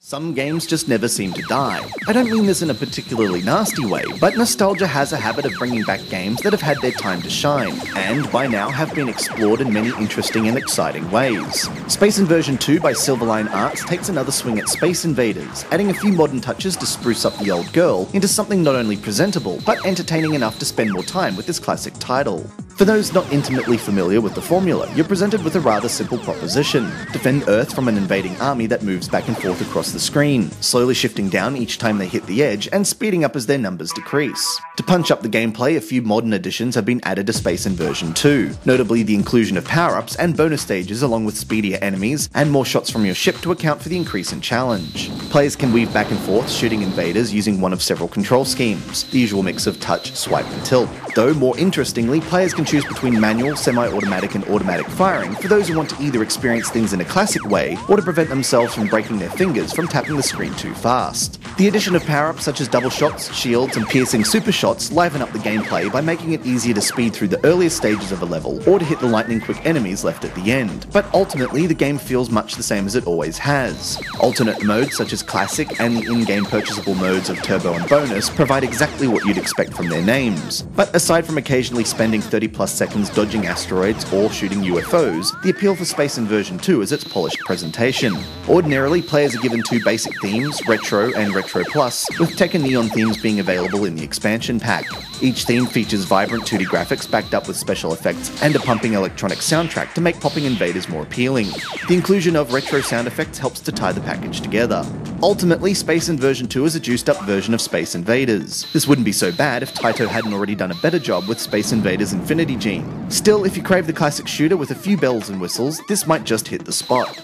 Some games just never seem to die. I don't mean this in a particularly nasty way, but nostalgia has a habit of bringing back games that have had their time to shine, and by now have been explored in many interesting and exciting ways. Space Inversion 2 by Silverline Arts takes another swing at Space Invaders, adding a few modern touches to spruce up the old girl into something not only presentable, but entertaining enough to spend more time with this classic title. For those not intimately familiar with the formula, you're presented with a rather simple proposition. Defend Earth from an invading army that moves back and forth across the screen, slowly shifting down each time they hit the edge and speeding up as their numbers decrease. To punch up the gameplay, a few modern additions have been added to Space Inversion 2, notably the inclusion of power-ups and bonus stages along with speedier enemies and more shots from your ship to account for the increase in challenge. Players can weave back and forth shooting invaders using one of several control schemes, the usual mix of touch, swipe and tilt. Though more interestingly, players can choose between manual, semi-automatic and automatic firing for those who want to either experience things in a classic way or to prevent themselves from breaking their fingers from tapping the screen too fast. The addition of power-ups such as double shots, shields and piercing super shots liven up the gameplay by making it easier to speed through the earlier stages of a level or to hit the lightning quick enemies left at the end. But ultimately the game feels much the same as it always has. Alternate modes such as classic and the in-game purchasable modes of turbo and bonus provide exactly what you'd expect from their names. But aside from occasionally spending 30 plus seconds dodging asteroids or shooting UFOs, the appeal for Space Inversion 2 is its polished presentation. Ordinarily, players are given two basic themes, Retro and Retro Plus, with tech and neon themes being available in the expansion pack. Each theme features vibrant 2D graphics backed up with special effects and a pumping electronic soundtrack to make popping invaders more appealing. The inclusion of retro sound effects helps to tie the package together. Ultimately, Space Inversion 2 is a juiced up version of Space Invaders. This wouldn't be so bad if Taito hadn't already done a better job with Space Invaders Infinity Gene. Still, if you crave the classic shooter with a few bells and whistles, this might just hit the spot.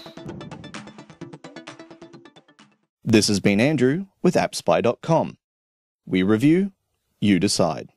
This has been Andrew with AppSpy.com. We review, you decide.